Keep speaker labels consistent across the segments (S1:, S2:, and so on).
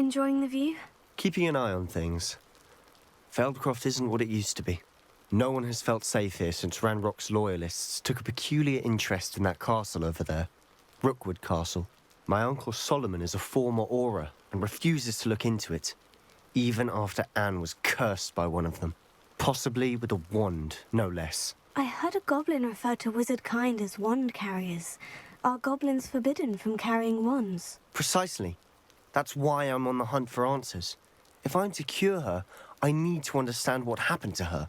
S1: Enjoying the view?
S2: Keeping an eye on things. Feldcroft isn't what it used to be. No one has felt safe here since Ranrock's loyalists took a peculiar interest in that castle over there. Rookwood Castle. My uncle Solomon is a former Auror and refuses to look into it, even after Anne was cursed by one of them. Possibly with a wand, no less.
S1: I heard a goblin refer to wizard kind as wand carriers. Are goblins forbidden from carrying wands?
S2: Precisely. That's why I'm on the hunt for answers. If I'm to cure her, I need to understand what happened to her.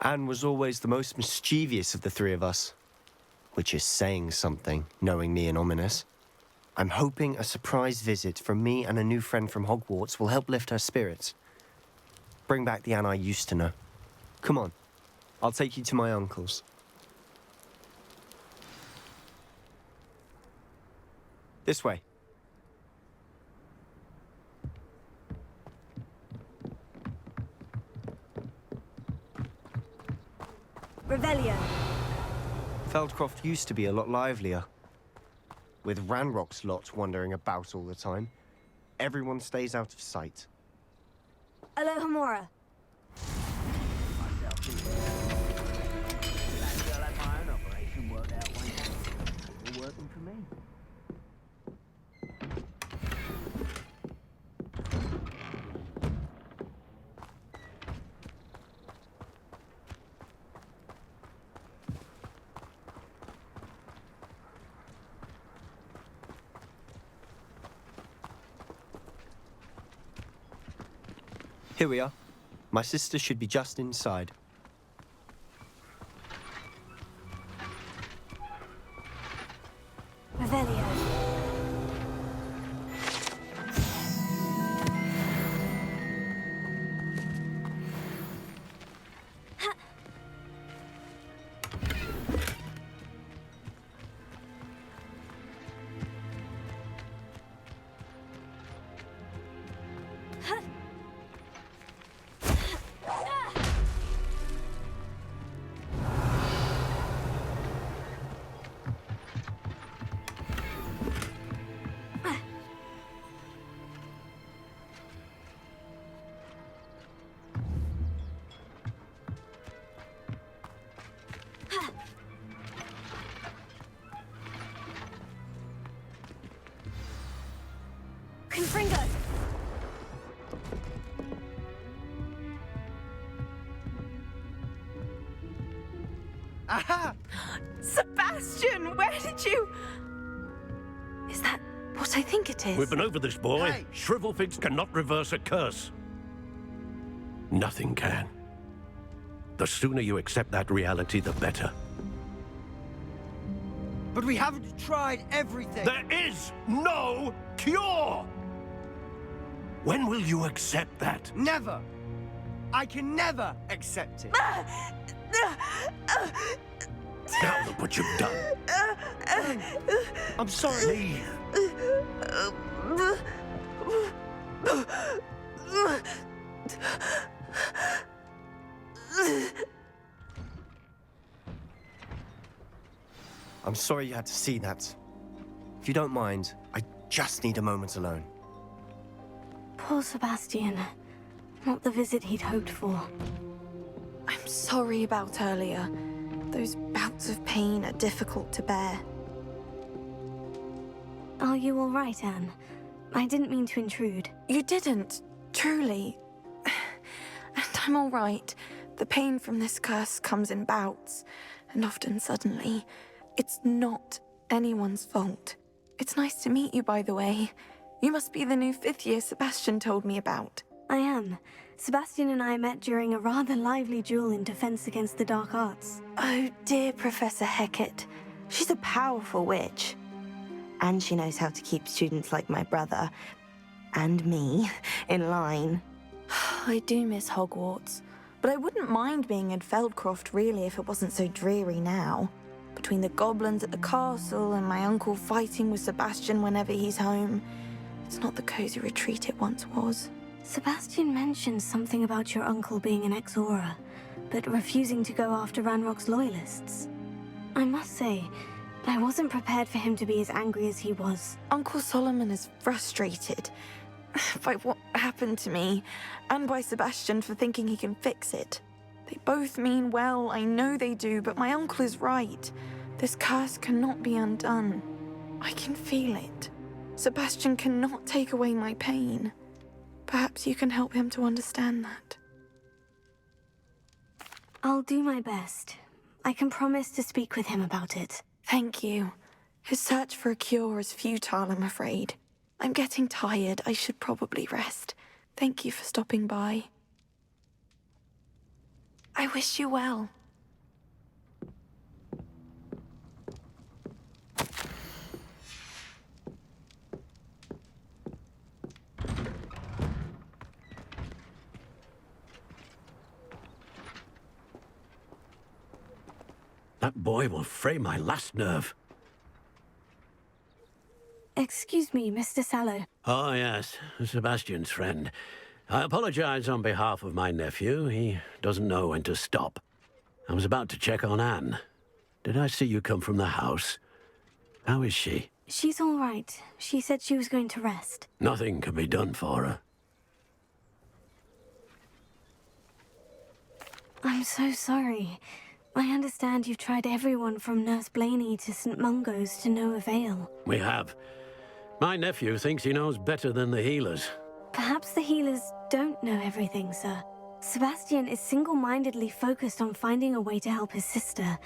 S2: Anne was always the most mischievous of the three of us. Which is saying something, knowing me and ominous. I'm hoping a surprise visit from me and a new friend from Hogwarts will help lift her spirits. Bring back the Anne I used to know. Come on, I'll take you to my uncle's. This way.
S1: Revelio.
S2: Feldcroft used to be a lot livelier. With Ranrock's lot wandering about all the time, everyone stays out of sight.
S1: Alohomora.
S3: Working for me.
S2: Here we are. My sister should be just inside.
S1: Revelio. Confringo!
S4: Aha!
S5: Sebastian, where did you...
S1: Is that what I think it is?
S6: We've been over this, boy.
S4: Hey!
S6: Shrivelfigs cannot reverse a curse. Nothing can. The sooner you accept that reality, the better.
S4: But we haven't tried everything.
S6: There is no cure! When will you accept that?
S4: Never. I can never accept it.
S6: Now look what you've done.
S4: I'm sorry.
S6: Leave.
S2: I'm sorry you had to see that. If you don't mind, I just need a moment alone.
S1: Poor Sebastian. Not the visit he'd hoped for.
S5: I'm sorry about earlier. Those bouts of pain are difficult to bear.
S1: Are you all right, Anne? I didn't mean to intrude.
S5: You didn't, truly. And I'm all right. The pain from this curse comes in bouts, and often suddenly. It's not anyone's fault. It's nice to meet you, by the way. You must be the new 5th year Sebastian told me about.
S1: I am. Sebastian and I met during a rather lively duel in Defense Against the Dark Arts.
S7: Oh, dear Professor Hecat. She's a powerful witch. And she knows how to keep students like my brother, and me, in line.
S5: I do miss Hogwarts, but I wouldn't mind being in Feldcroft, really, if it wasn't so dreary now. Between the goblins at the castle and my uncle fighting with Sebastian whenever he's home, it's not the cozy retreat it once was.
S1: Sebastian mentioned something about your uncle being an ex-Auror, but refusing to go after Ranrock's loyalists. I must say, I wasn't prepared for him to be as angry as he was.
S5: Uncle Solomon is frustrated. by what happened to me, and by Sebastian for thinking he can fix it. They both mean well, I know they do, but my uncle is right. This curse cannot be undone. I can feel it. Sebastian cannot take away my pain. Perhaps you can help him to understand that.
S1: I'll do my best. I can promise to speak with him about it.
S5: Thank you. His search for a cure is futile, I'm afraid. I'm getting tired. I should probably rest. Thank you for stopping by. I wish you well.
S6: That boy will fray my last nerve.
S1: Excuse me, Mr. Sallow.
S6: Oh, yes, Sebastian's friend. I apologize on behalf of my nephew. He doesn't know when to stop. I was about to check on Anne. Did I see you come from the house? How is she?
S1: She's all right. She said she was going to rest.
S6: Nothing can be done for her.
S1: I'm so sorry. I understand you've tried everyone from Nurse Blaney to St. Mungo's to no avail.
S6: We have. My nephew thinks he knows better than the healers.
S1: Perhaps the healers don't know everything, sir. Sebastian is single-mindedly focused on finding a way to help his sister.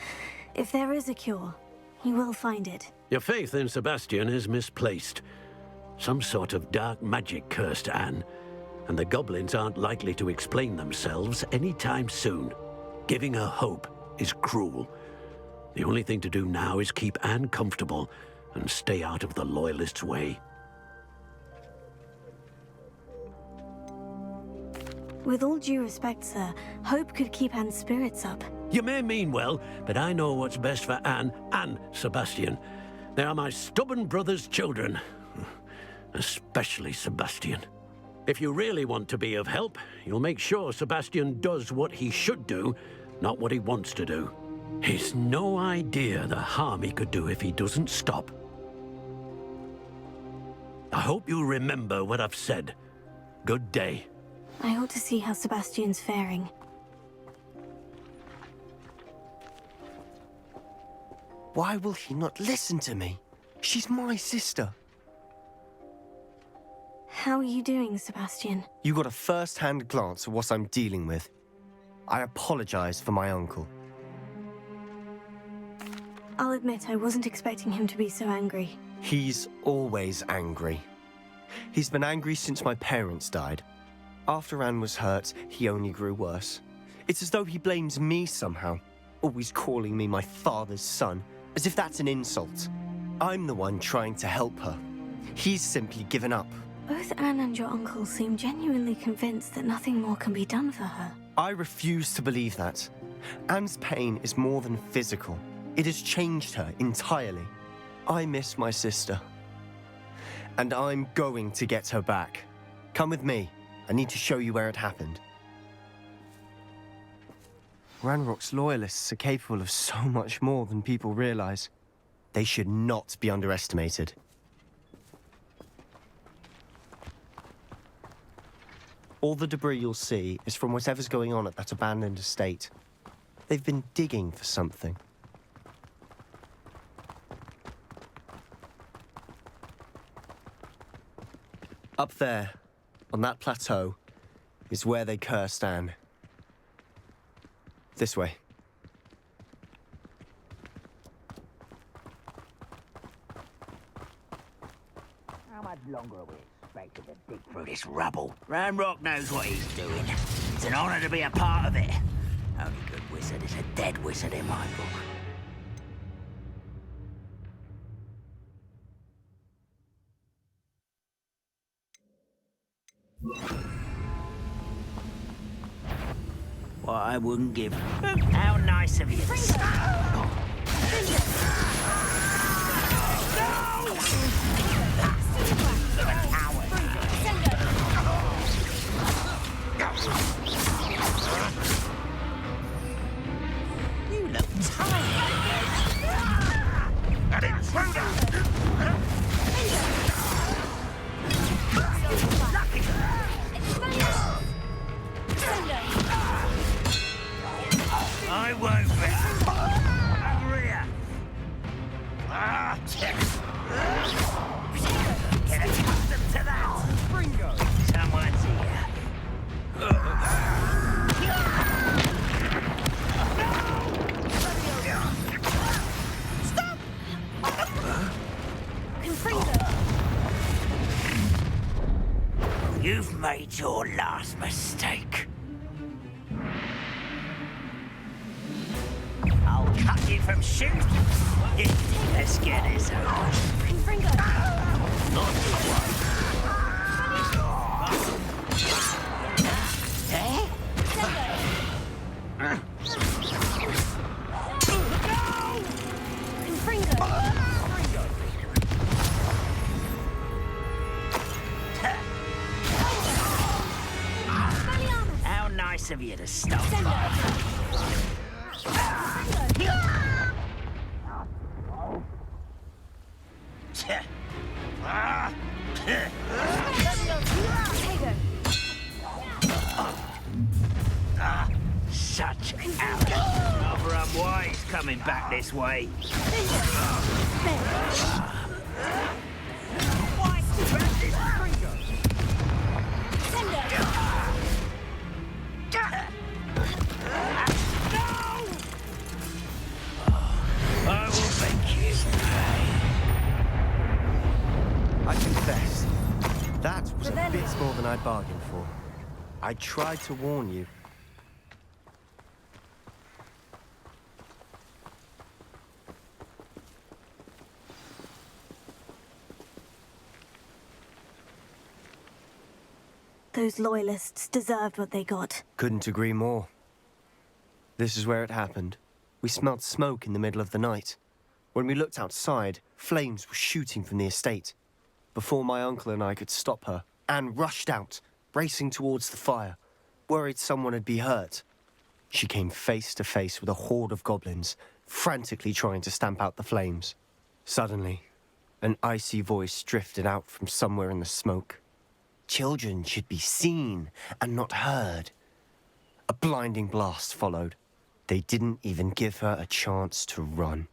S1: If there is a cure, he will find it.
S6: Your faith in Sebastian is misplaced. Some sort of dark magic cursed Anne, and the goblins aren't likely to explain themselves anytime soon. Giving her hope is cruel. The only thing to do now is keep Anne comfortable and stay out of the Loyalists' way.
S1: With all due respect, sir, hope could keep Anne's spirits up.
S6: You may mean well, but I know what's best for Anne and Sebastian. They are my stubborn brother's children. Especially Sebastian. If you really want to be of help, you'll make sure Sebastian does what he should do, not what he wants to do. He's no idea the harm he could do if he doesn't stop. I hope you remember what I've said. Good day.
S1: I ought to see how Sebastian's faring.
S2: Why will he not listen to me? She's my sister.
S1: How are you doing, Sebastian?
S2: You got a first-hand glance at what I'm dealing with. I apologize for my uncle.
S1: I'll admit I wasn't expecting him to be so angry.
S2: He's always angry. He's been angry since my parents died. After Anne was hurt, he only grew worse. It's as though he blames me somehow, always calling me my father's son, as if that's an insult. I'm the one trying to help her. He's simply given up.
S1: Both Anne and your uncle seem genuinely convinced that nothing more can be done for her.
S2: I refuse to believe that. Anne's pain is more than physical. It has changed her entirely. I miss my sister. And I'm going to get her back. Come with me. I need to show you where it happened. Ranrock's Loyalists are capable of so much more than people realize. They should not be underestimated. All the debris you'll see is from whatever's going on at that abandoned estate. They've been digging for something. Up there, on that plateau, is where they cursed Anne. This way.
S3: How much longer are we expected to dig through this rubble? Ranrock knows what he's doing. It's an honor to be a part of it. Only good wizard is a dead wizard in my book. What I wouldn't give. How nice of you. You look tired. An intruder! Over here! Get accustomed to that!
S4: Ringo!
S3: Someone's here. You've made your last mistake. I'll cut you from shoot. Let's get this over. Not one. Eh? How nice of you to stop by. Such arrogance. Rather unwise coming back this way. I will make you pay.
S2: I confess, that was a bit more than I'd bargained for. I tried to warn you.
S1: Those loyalists deserved what they got.
S2: Couldn't agree more. This is where it happened. We smelled smoke in the middle of the night. When we looked outside, flames were shooting from the estate. Before my uncle and I could stop her, Anne rushed out, racing towards the fire, worried someone had been hurt. She came face to face with a horde of goblins, frantically trying to stamp out the flames. Suddenly, an icy voice drifted out from somewhere in the smoke. Children should be seen and not heard. A blinding blast followed. They didn't even give her a chance to run.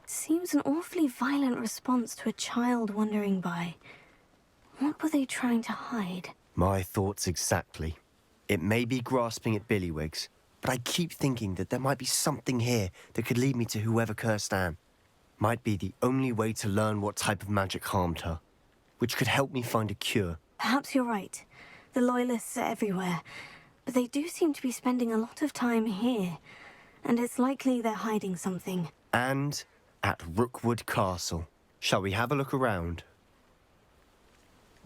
S1: Seems an awfully violent response to a child wandering by. What were they trying to hide?
S2: My thoughts exactly. It may be grasping at Billywigs, but I keep thinking that there might be something here that could lead me to whoever cursed Anne. Might be the only way to learn what type of magic harmed her, which could help me find a cure.
S1: Perhaps you're right. The Loyalists are everywhere, but they do seem to be spending a lot of time here, and it's likely they're hiding something.
S2: And at Rookwood Castle. Shall we have a look around?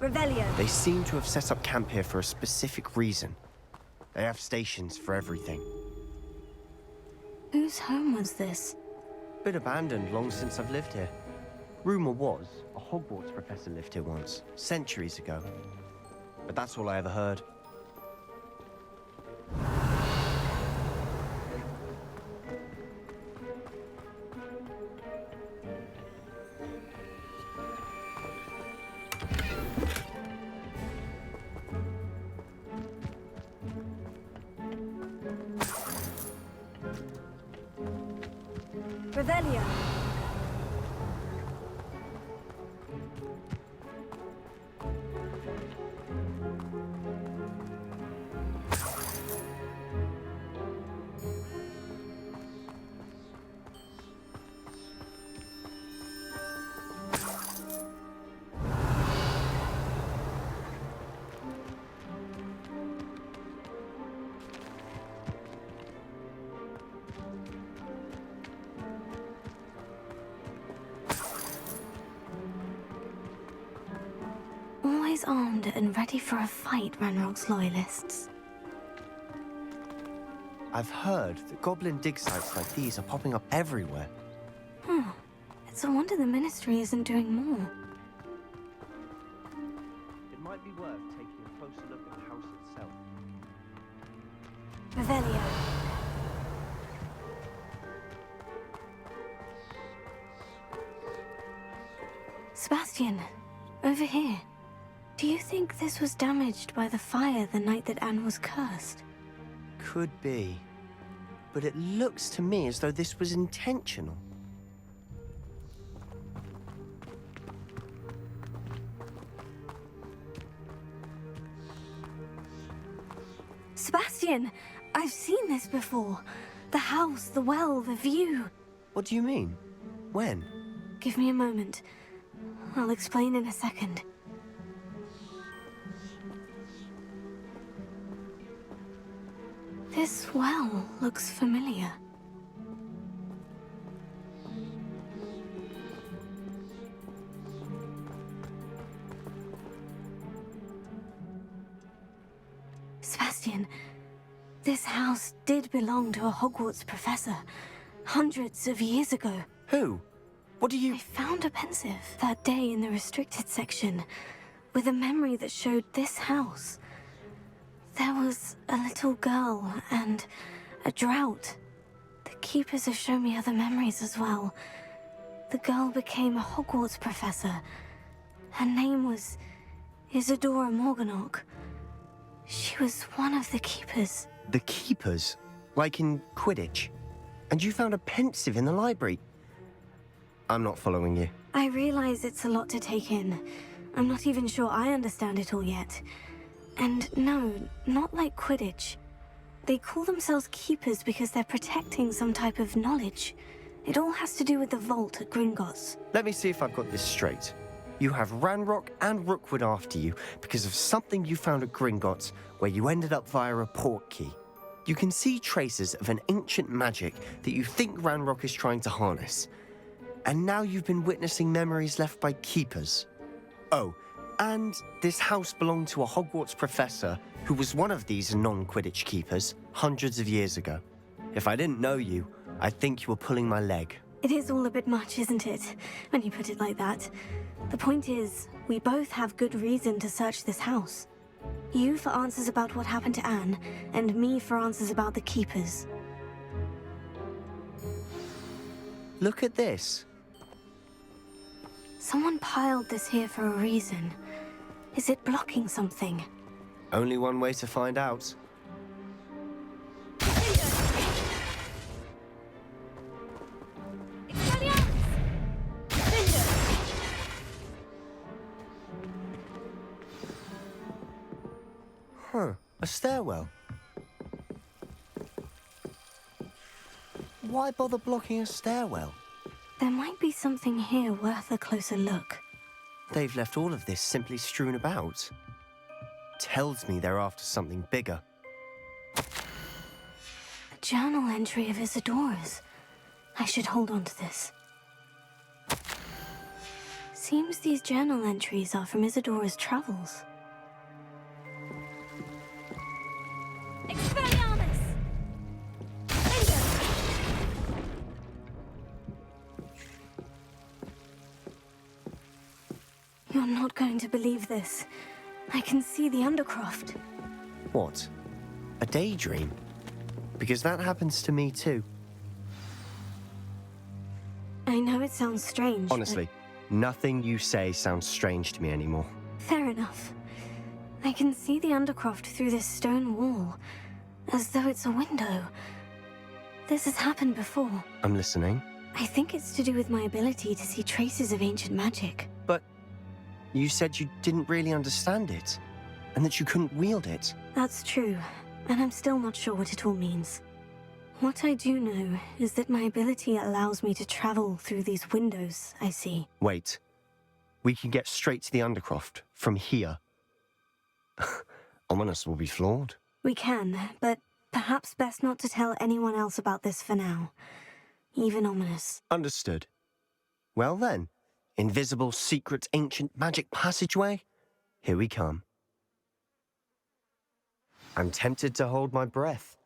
S1: Revelio.
S2: They seem to have set up camp here for a specific reason. They have stations for everything.
S1: Whose home was this?
S2: Been abandoned long since I've lived here. Rumor was a Hogwarts professor lived here once, centuries ago. But that's all I ever heard.
S1: Revelio. Always armed and ready for a fight, Ranrock's Loyalists.
S2: I've heard that goblin dig sites like these are popping up everywhere.
S1: It's a wonder the Ministry isn't doing more.
S2: It might be worth taking a closer look at the house itself.
S1: Revelio. Sebastian, over here. Do you think this was damaged by the fire the night that Anne was cursed?
S2: Could be. But it looks to me as though this was intentional.
S1: Sebastian, I've seen this before. The house, the well, the view.
S2: What do you mean? When?
S1: Give me a moment. I'll explain in a second. This well looks familiar. Sebastian, this house did belong to a Hogwarts professor, hundreds of years ago.
S2: Who? What do you...
S1: I found a pensive that day in the restricted section, with a memory that showed this house. There was a little girl and a drought. The keepers have shown me other memories as well. The girl became a Hogwarts professor. Her name was Isadora Morganach. She was one of the keepers.
S2: The keepers? Like in Quidditch? And you found a pensive in the library? I'm not following you.
S1: I realize it's a lot to take in. I'm not even sure I understand it all yet. And no, not like Quidditch. They call themselves keepers because they're protecting some type of knowledge. It all has to do with the vault at Gringotts.
S2: Let me see if I've got this straight. You have Ranrock and Rookwood after you because of something you found at Gringotts where you ended up via a port key. You can see traces of an ancient magic that you think Ranrock is trying to harness. And now you've been witnessing memories left by keepers. Oh, and this house belonged to a Hogwarts professor who was one of these non-Quidditch keepers hundreds of years ago. If I didn't know you, I'd think you were pulling my leg.
S1: It is all a bit much, isn't it, when you put it like that? The point is, we both have good reason to search this house. You for answers about what happened to Anne, and me for answers about the keepers.
S2: Look at this.
S1: Someone piled this here for a reason. Is it blocking something?
S2: Only one way to find out. Huh, a stairwell. Why bother blocking a stairwell?
S1: There might be something here worth a closer look.
S2: They've left all of this simply strewn about. Tells me they're after something bigger.
S1: A journal entry of Isadora's. I should hold on to this. Seems these journal entries are from Isadora's travels. Expelliarmus! You're not going to believe this. I can see the Undercroft.
S2: What? A daydream? Because that happens to me too.
S1: I know it sounds strange.
S2: Honestly, nothing you say sounds strange to me anymore.
S1: Fair enough. I can see the Undercroft through this stone wall, as though it's a window. This has happened before.
S2: I'm listening.
S1: I think it's to do with my ability to see traces of ancient magic.
S2: But you said you didn't really understand it, and that you couldn't wield it.
S1: That's true, and I'm still not sure what it all means. What I do know is that my ability allows me to travel through these windows I see.
S2: Wait. We can get straight to the Undercroft from here. Ominous will be flawed.
S1: We can, but perhaps best not to tell anyone else about this for now. Even Ominous.
S2: Understood. Well then, invisible, secret, ancient magic passageway? Here we come. I'm tempted to hold my breath.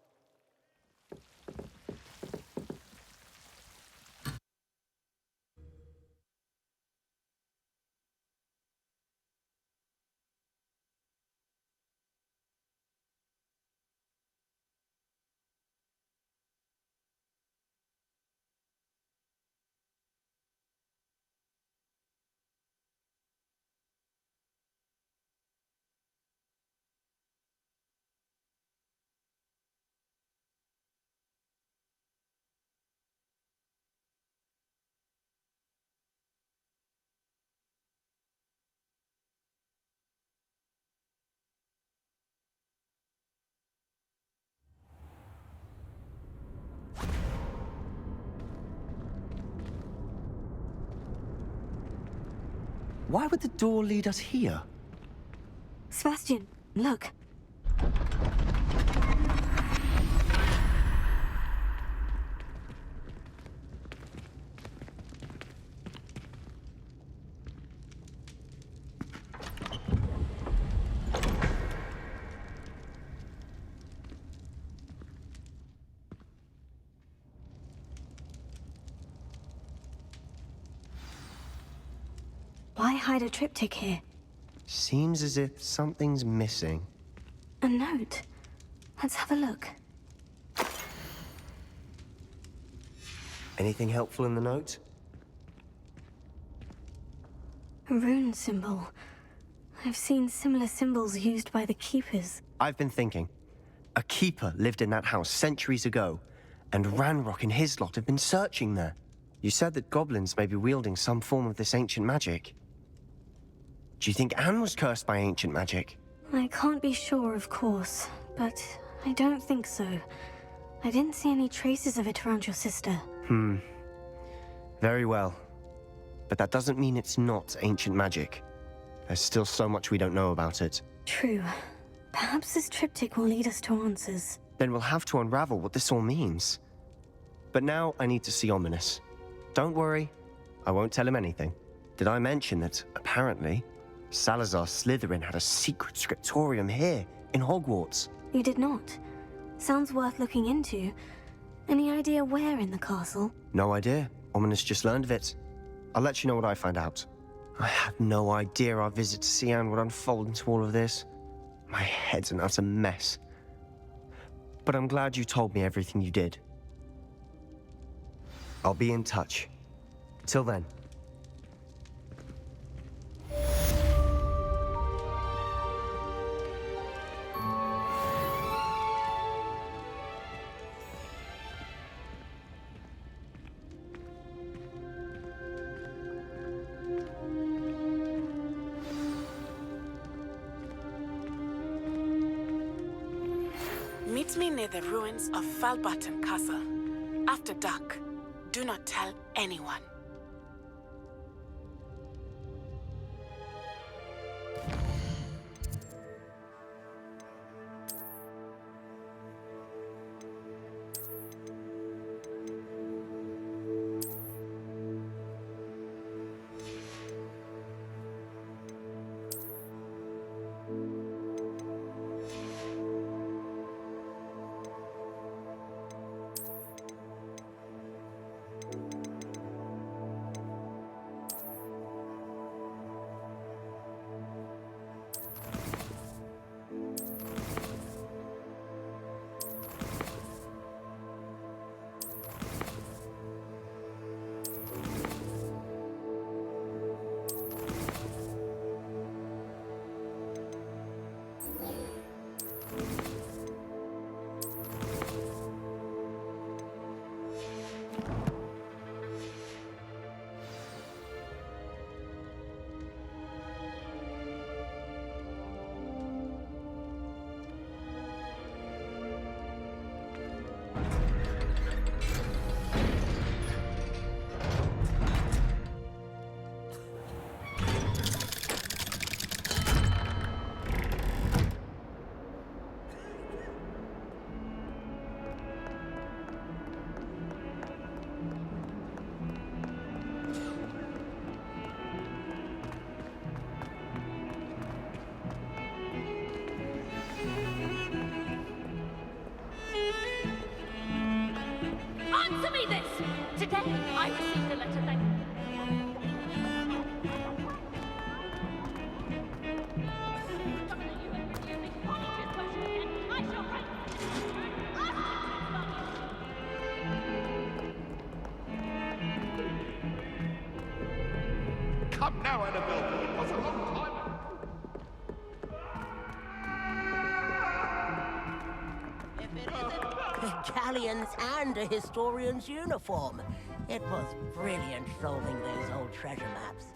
S2: Why would the door lead us here?
S1: Sebastian, look. Why hide a triptych here?
S2: Seems as if something's missing.
S1: A note. Let's have a look.
S2: Anything helpful in the note?
S1: A rune symbol. I've seen similar symbols used by the keepers.
S2: I've been thinking. A keeper lived in that house centuries ago, and Ranrock and his lot have been searching there. You said that goblins may be wielding some form of this ancient magic. Do you think Anne was cursed by ancient magic?
S1: I can't be sure, of course, but I don't think so. I didn't see any traces of it around your sister.
S2: Very well. But that doesn't mean it's not ancient magic. There's still so much we don't know about it.
S1: True. Perhaps this triptych will lead us to answers.
S2: Then we'll have to unravel what this all means. But now I need to see Ominous. Don't worry, I won't tell him anything. Did I mention that, apparently, Salazar Slytherin had a secret scriptorium here, in Hogwarts?
S1: You did not. Sounds worth looking into. Any idea where in the castle?
S2: No idea. Ominous just learned of it. I'll let you know what I find out. I had no idea our visit to see Anne would unfold into all of this. My head's an utter mess. But I'm glad you told me everything you did. I'll be in touch. Till then.
S8: Meet me near the ruins of Falbaton Castle. After dark, do not tell anyone.
S9: Answer me this! Today, I received a letter thanking
S10: Come now, Annabelle. It was a long time.
S3: Galleons and a historian's uniform. It was brilliant solving those old treasure maps.